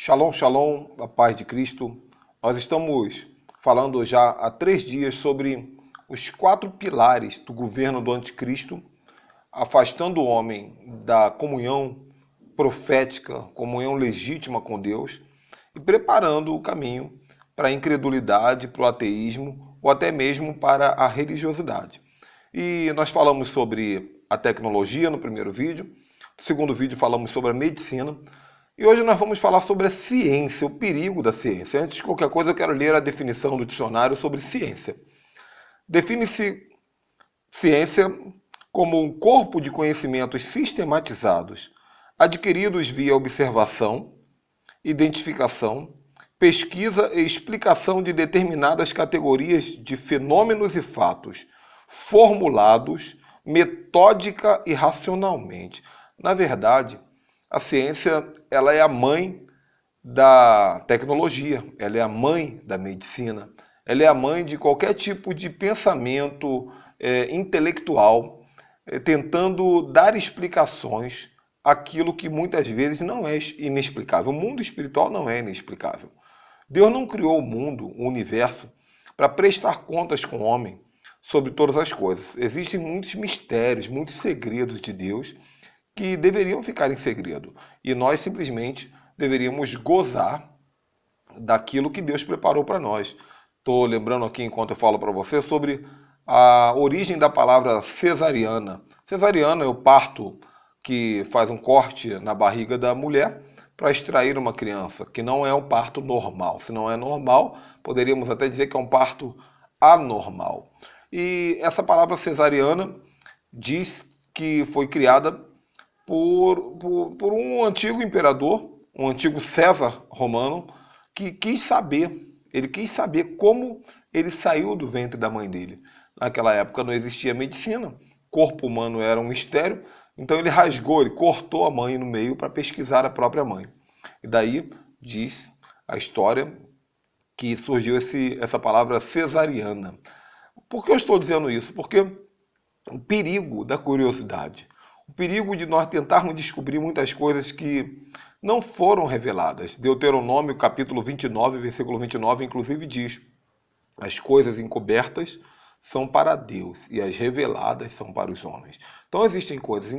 Shalom, shalom, a paz de Cristo. Nós estamos falando já há 3 dias sobre os 4 pilares do governo do anticristo, afastando o homem da comunhão profética, comunhão legítima com Deus e preparando o caminho para a incredulidade, para o ateísmo ou até mesmo para a religiosidade. E nós falamos sobre a tecnologia no primeiro vídeo, no segundo vídeo falamos sobre a medicina, e hoje nós vamos falar sobre a ciência, o perigo da ciência. Antes de qualquer coisa, eu quero ler a definição do dicionário sobre ciência. Define-se ciência como um corpo de conhecimentos sistematizados, adquiridos via observação, identificação, pesquisa e explicação de determinadas categorias de fenômenos e fatos, formulados metódica e racionalmente. Na verdade, a ciência ela é a mãe da tecnologia, ela é a mãe da medicina, ela é a mãe de qualquer tipo de pensamento intelectual, tentando dar explicações àquilo que muitas vezes não é inexplicável. O mundo espiritual não é inexplicável. Deus não criou o mundo, o universo, para prestar contas com o homem sobre todas as coisas. Existem muitos mistérios, muitos segredos de Deus que deveriam ficar em segredo. E nós simplesmente deveríamos gozar daquilo que Deus preparou para nós. Estou lembrando aqui, enquanto eu falo para você, sobre a origem da palavra cesariana. Cesariana é o parto que faz um corte na barriga da mulher para extrair uma criança, que não é um parto normal. Se não é normal, poderíamos até dizer que é um parto anormal. E essa palavra cesariana diz que foi criada por um antigo imperador, um antigo César romano, que quis saber como ele saiu do ventre da mãe dele. Naquela época não existia medicina, o corpo humano era um mistério, então ele rasgou, ele cortou a mãe no meio para pesquisar a própria mãe. E daí diz a história que surgiu essa palavra cesariana. Por que eu estou dizendo isso? Porque o perigo da curiosidade, o perigo de nós tentarmos descobrir muitas coisas que não foram reveladas. Deuteronômio, capítulo 29, versículo 29, inclusive diz: as coisas encobertas são para Deus e as reveladas são para os homens. Então existem coisas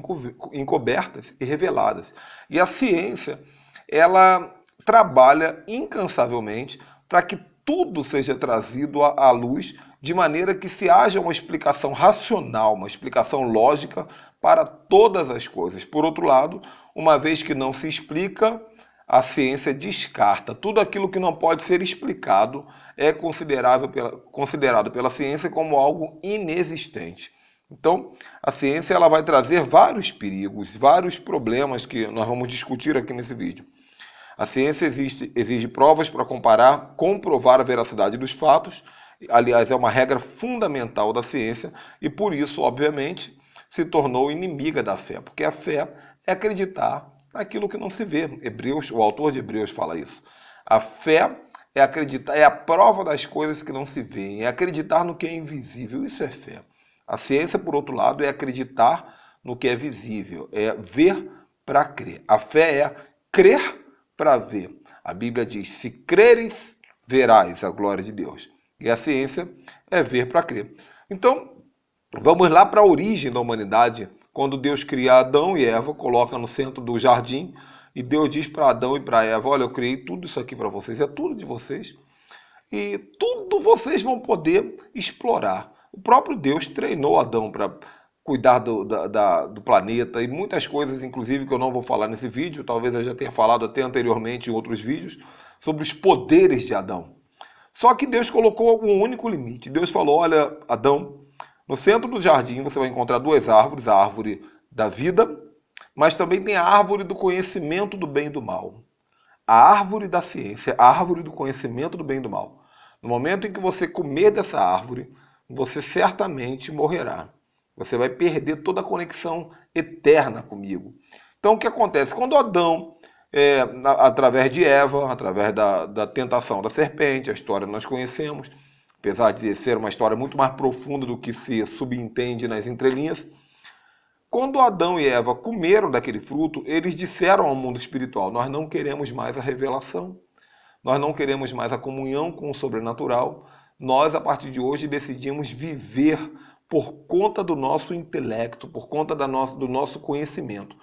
encobertas e reveladas. E a ciência, ela trabalha incansavelmente para que tudo seja trazido à luz, de maneira que se haja uma explicação racional, uma explicação lógica para todas as coisas. Por outro lado, uma vez que não se explica, a ciência descarta. Tudo aquilo que não pode ser explicado é considerado pela ciência como algo inexistente. Então, a ciência ela vai trazer vários perigos, vários problemas que nós vamos discutir aqui nesse vídeo. A ciência exige provas para comprovar a veracidade dos fatos. Aliás, é uma regra fundamental da ciência e, por isso, obviamente, se tornou inimiga da fé. Porque a fé é acreditar naquilo que não se vê. O autor de Hebreus fala isso. A fé é acreditar, é a prova das coisas que não se veem, é acreditar no que é invisível. Isso é fé. A ciência, por outro lado, é acreditar no que é visível, é ver para crer. A fé é crer para ver. A Bíblia diz: se creres, verás a glória de Deus. E a ciência é ver para crer. Então, vamos lá para a origem da humanidade, quando Deus cria Adão e Eva, coloca no centro do jardim, e Deus diz para Adão e para Eva: olha, eu criei tudo isso aqui para vocês, é tudo de vocês, e tudo vocês vão poder explorar. O próprio Deus treinou Adão para cuidar do planeta e muitas coisas, inclusive, que eu não vou falar nesse vídeo, talvez eu já tenha falado até anteriormente em outros vídeos, sobre os poderes de Adão. Só que Deus colocou um único limite. Deus falou: olha, Adão, no centro do jardim você vai encontrar 2 árvores, a árvore da vida, mas também tem a árvore do conhecimento do bem e do mal. A árvore da ciência, a árvore do conhecimento do bem e do mal. No momento em que você comer dessa árvore, você certamente morrerá. Você vai perder toda a conexão eterna comigo. Então o que acontece? Quando Adão, através de Eva, através da tentação da serpente, a história nós conhecemos, apesar de ser uma história muito mais profunda do que se subentende nas entrelinhas, Quando Adão e Eva comeram daquele fruto, eles disseram ao mundo espiritual: nós não queremos mais a revelação, nós não queremos mais a comunhão com o sobrenatural, nós, a partir de hoje, decidimos viver por conta do nosso intelecto, por conta do nosso conhecimento.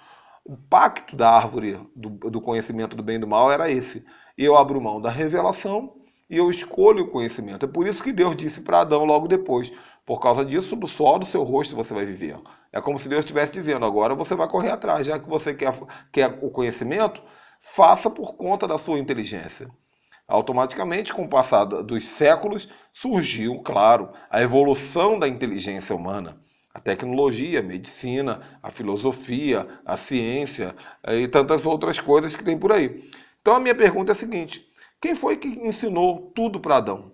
O pacto da árvore do conhecimento do bem e do mal era esse: eu abro mão da revelação e eu escolho o conhecimento. É por isso que Deus disse para Adão logo depois: por causa disso, do suor do seu rosto você vai viver. É como se Deus estivesse dizendo: agora você vai correr atrás, já que você quer o conhecimento, faça por conta da sua inteligência. Automaticamente, com o passar dos séculos, surgiu, claro, a evolução da inteligência humana. A tecnologia, a medicina, a filosofia, a ciência e tantas outras coisas que tem por aí. Então a minha pergunta é a seguinte: quem foi que ensinou tudo para Adão?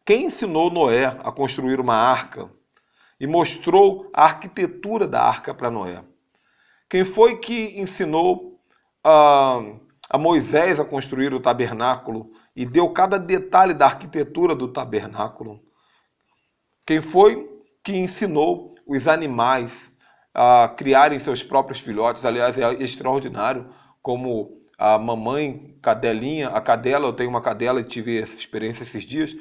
Quem ensinou Noé a construir uma arca e mostrou a arquitetura da arca para Noé? Quem foi que ensinou a Moisés a construir o tabernáculo e deu cada detalhe da arquitetura do tabernáculo? Quem foi que ensinou os animais a criarem seus próprios filhotes? Aliás, é extraordinário como a mamãe cadelinha, a cadela, eu tenho uma cadela e tive essa experiência esses dias,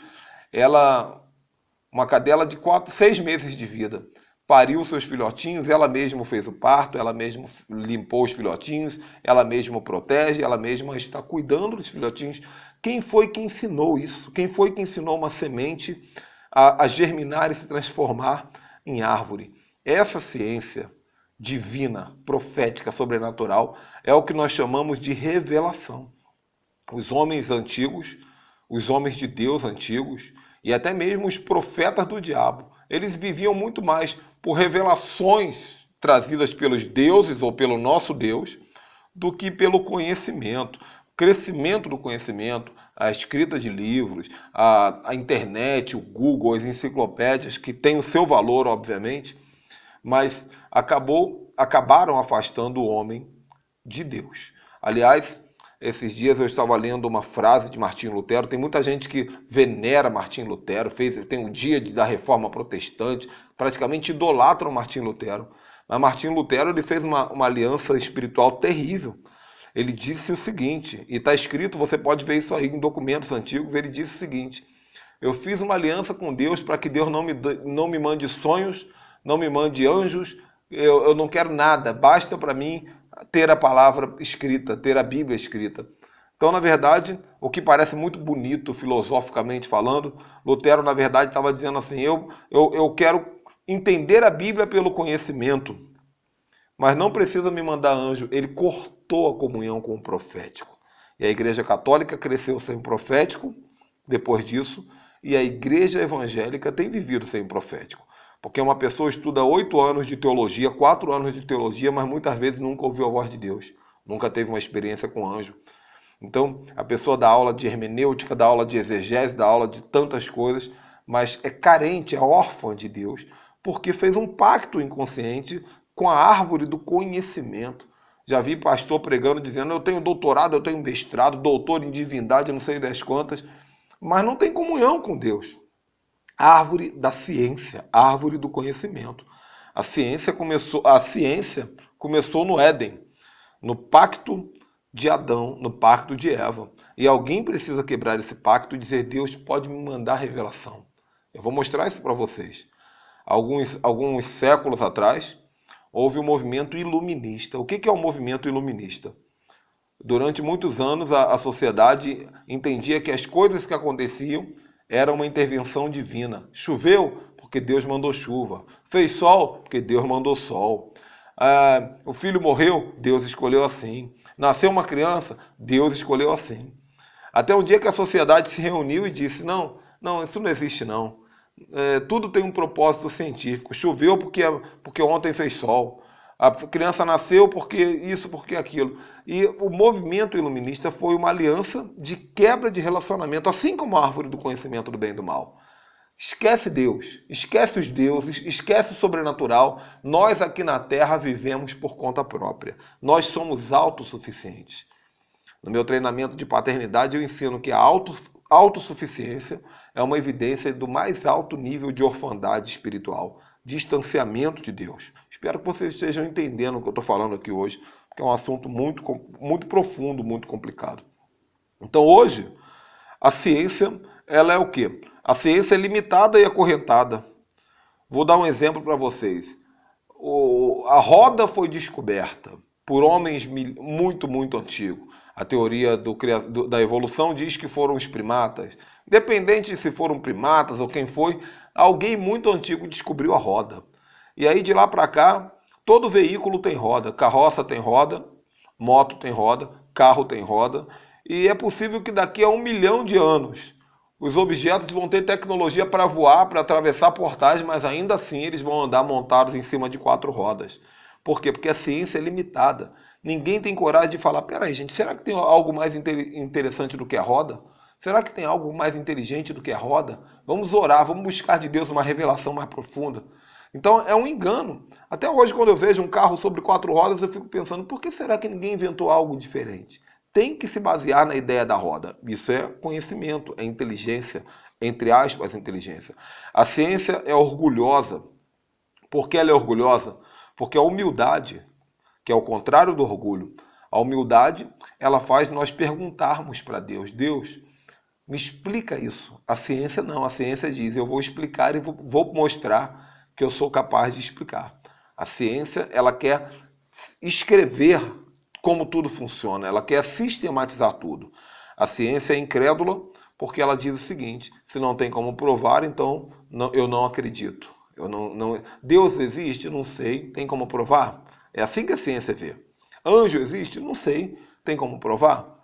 uma cadela de 6 meses de vida, pariu seus filhotinhos, ela mesma fez o parto, ela mesma limpou os filhotinhos, ela mesma protege, ela mesma está cuidando dos filhotinhos. Quem foi que ensinou isso? Quem foi que ensinou uma semente a germinar e se transformar em árvore? Essa ciência divina, profética, sobrenatural, é o que nós chamamos de revelação. Os homens antigos, os homens de Deus antigos e até mesmo os profetas do diabo, eles viviam muito mais por revelações trazidas pelos deuses ou pelo nosso Deus do que pelo conhecimento. O crescimento do conhecimento, a escrita de livros, a internet, o Google, as enciclopédias, que têm o seu valor, obviamente, mas acabaram afastando o homem de Deus. Aliás, esses dias eu estava lendo uma frase de Martinho Lutero. Tem muita gente que venera Martinho Lutero, tem o dia da Reforma Protestante, praticamente idolatram Martinho Lutero. Mas Martinho Lutero ele fez uma aliança espiritual terrível. Ele disse o seguinte, e está escrito, você pode ver isso aí em documentos antigos, ele disse o seguinte: eu fiz uma aliança com Deus para que Deus não me mande sonhos, não me mande anjos, eu não quero nada, basta para mim ter a palavra escrita, ter a Bíblia escrita. Então, na verdade, o que parece muito bonito, filosoficamente falando, Lutero, na verdade, estava dizendo assim: eu quero entender a Bíblia pelo conhecimento, mas não precisa me mandar anjo. Ele cortou a comunhão com o profético. E a Igreja Católica cresceu sem o profético, depois disso, e a Igreja Evangélica tem vivido sem o profético. Porque uma pessoa estuda 8 anos de teologia, 4 anos de teologia, mas muitas vezes nunca ouviu a voz de Deus. Nunca teve uma experiência com anjo. Então, a pessoa dá aula de hermenêutica, dá aula de exegese, dá aula de tantas coisas, mas é carente, é órfã de Deus, porque fez um pacto inconsciente com a árvore do conhecimento. Já vi pastor pregando, dizendo: eu tenho doutorado, eu tenho mestrado, doutor em divindade, não sei das quantas, mas não tem comunhão com Deus. Árvore da ciência, árvore do conhecimento. A ciência começou no Éden, no pacto de Adão, no pacto de Eva. E alguém precisa quebrar esse pacto e dizer: Deus pode me mandar revelação. Eu vou mostrar isso para vocês. Alguns séculos atrás, houve um movimento iluminista. O que é o movimento iluminista? Durante muitos anos, a sociedade entendia que as coisas que aconteciam era uma intervenção divina. Choveu porque Deus mandou chuva. Fez sol porque Deus mandou sol. O filho morreu, Deus escolheu assim. Nasceu uma criança, Deus escolheu assim. Até um dia que a sociedade se reuniu e disse: não, isso não existe não. Tudo tem um propósito científico. Choveu porque ontem fez sol. A criança nasceu porque isso, porque aquilo. E o movimento iluminista foi uma aliança de quebra de relacionamento, assim como a árvore do conhecimento do bem e do mal. Esquece Deus, esquece os deuses, esquece o sobrenatural. Nós aqui na Terra vivemos por conta própria. Nós somos autossuficientes. No meu treinamento de paternidade eu ensino que a autossuficiência é uma evidência do mais alto nível de orfandade espiritual. distanciamento de Deus. Espero que vocês estejam entendendo o que eu estou falando aqui hoje, porque é um assunto muito profundo, muito complicado. Então hoje, a ciência, ela é o quê? A ciência é limitada e acorrentada. Vou dar um exemplo para vocês. A roda foi descoberta por homens muito antigos. A teoria da evolução diz que foram os primatas. Independente se foram primatas ou quem foi, alguém muito antigo descobriu a roda. E aí de lá para cá, todo veículo tem roda. Carroça tem roda, moto tem roda, carro tem roda. E é possível que daqui a 1 milhão de anos os objetos vão ter tecnologia para voar, para atravessar portais, mas ainda assim eles vão andar montados em cima de 4 rodas. Por quê? Porque a ciência é limitada. Ninguém tem coragem de falar, peraí gente, será que tem algo mais interessante do que a roda? Será que tem algo mais inteligente do que a roda? Vamos orar, vamos buscar de Deus uma revelação mais profunda. Então é um engano. Até hoje quando eu vejo um carro sobre 4 rodas, eu fico pensando, por que será que ninguém inventou algo diferente? Tem que se basear na ideia da roda. Isso é conhecimento, é inteligência, entre aspas, inteligência. A ciência é orgulhosa. Por que ela é orgulhosa? Porque a humildade, que é o contrário do orgulho, a humildade, ela faz nós perguntarmos para Deus, Deus, me explica isso. A ciência não, a ciência diz, eu vou explicar e vou mostrar que eu sou capaz de explicar. A ciência, ela quer escrever como tudo funciona, ela quer sistematizar tudo. A ciência é incrédula porque ela diz o seguinte, se não tem como provar, então eu não acredito. Deus existe? Não sei. Tem como provar? É assim que a ciência vê. Anjo existe? Não sei. Tem como provar?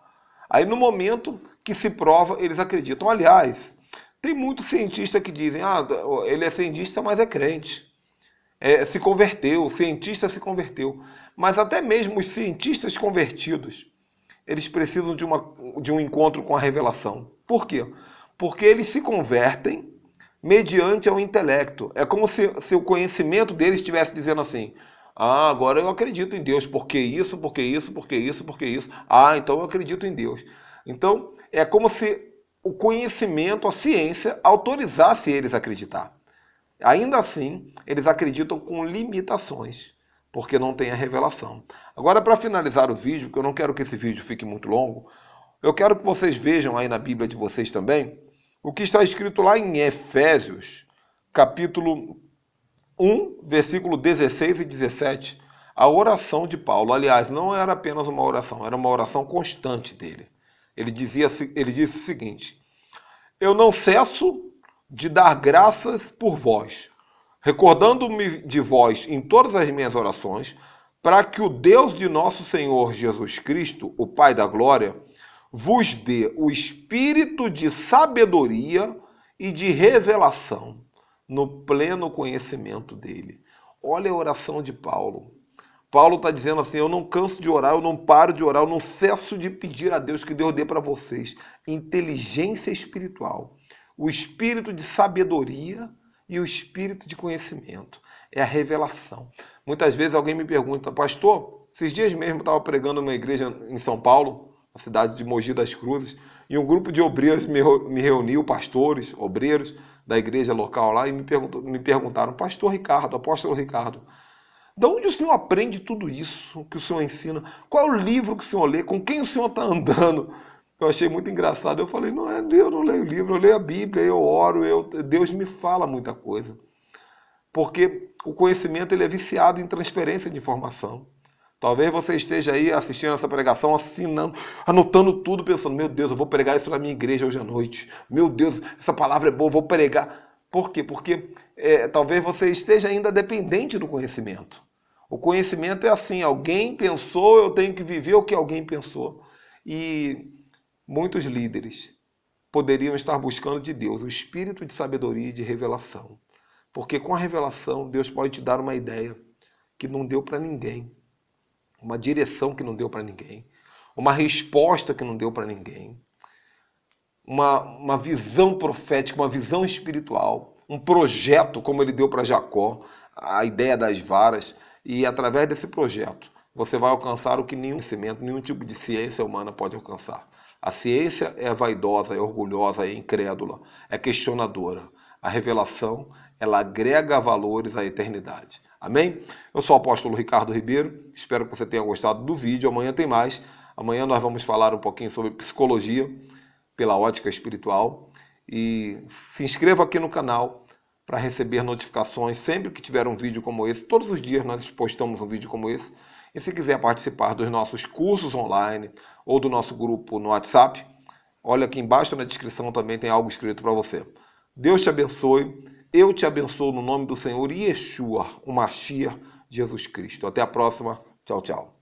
Aí no momento que se prova, eles acreditam. Aliás, tem muitos cientistas que dizem, ele é cientista, mas é crente. Se converteu, o cientista se converteu. Mas até mesmo os cientistas convertidos, eles precisam de um encontro com a revelação. Por quê? Porque eles se convertem mediante ao intelecto. É como se o conhecimento deles estivesse dizendo assim, agora eu acredito em Deus, porque isso, porque isso, porque isso, porque isso. Então eu acredito em Deus. Então é como se o conhecimento, a ciência, autorizasse eles a acreditar. Ainda assim, eles acreditam com limitações, porque não tem a revelação. Agora, para finalizar o vídeo, porque eu não quero que esse vídeo fique muito longo, eu quero que vocês vejam aí na Bíblia de vocês também, o que está escrito lá em Efésios, capítulo 1, versículo 16 e 17, a oração de Paulo. Aliás, não era apenas uma oração, era uma oração constante dele. Ele disse o seguinte, eu não cesso de dar graças por vós, recordando-me de vós em todas as minhas orações, para que o Deus de nosso Senhor Jesus Cristo, o Pai da Glória, vos dê o espírito de sabedoria e de revelação no pleno conhecimento dele. Olha a oração de Paulo. Paulo está dizendo assim, eu não canso de orar, eu não paro de orar, eu não cesso de pedir a Deus que Deus dê para vocês inteligência espiritual, o espírito de sabedoria e o espírito de conhecimento. É a revelação. Muitas vezes alguém me pergunta, pastor, esses dias mesmo eu estava pregando numa igreja em São Paulo, na cidade de Mogi das Cruzes, e um grupo de obreiros me reuniu, pastores, obreiros da igreja local lá, e me perguntaram, pastor Ricardo, apóstolo Ricardo, de onde o senhor aprende tudo isso que o senhor ensina? Qual é o livro que o senhor lê? Com quem o senhor está andando? Eu achei muito engraçado. Eu falei, eu não leio livro, eu leio a Bíblia, eu oro, Deus me fala muita coisa. Porque o conhecimento ele é viciado em transferência de informação. Talvez você esteja aí assistindo essa pregação, assinando, anotando tudo, pensando, meu Deus, eu vou pregar isso na minha igreja hoje à noite. Meu Deus, essa palavra é boa, eu vou pregar. Por quê? Porque talvez você esteja ainda dependente do conhecimento. O conhecimento é assim, alguém pensou, eu tenho que viver o que alguém pensou. E muitos líderes poderiam estar buscando de Deus o espírito de sabedoria e de revelação. Porque com a revelação, Deus pode te dar uma ideia que não deu para ninguém. Uma direção que não deu para ninguém. Uma resposta que não deu para ninguém. Uma visão profética, uma visão espiritual. Um projeto, como ele deu para Jacó, a ideia das varas. E através desse projeto, você vai alcançar o que nenhum conhecimento, nenhum tipo de ciência humana pode alcançar. A ciência é vaidosa, é orgulhosa, é incrédula, é questionadora. A revelação ela agrega valores à eternidade. Amém? Eu sou o apóstolo Ricardo Ribeiro, espero que você tenha gostado do vídeo. Amanhã tem mais. Amanhã nós vamos falar um pouquinho sobre psicologia pela ótica espiritual. E se inscreva aqui no canal para receber notificações sempre que tiver um vídeo como esse. Todos os dias nós postamos um vídeo como esse. E se quiser participar dos nossos cursos online ou do nosso grupo no WhatsApp, olha aqui embaixo na descrição também tem algo escrito para você. Deus te abençoe. Eu te abençoo no nome do Senhor Yeshua, o Mashiach, Jesus Cristo. Até a próxima. Tchau, tchau.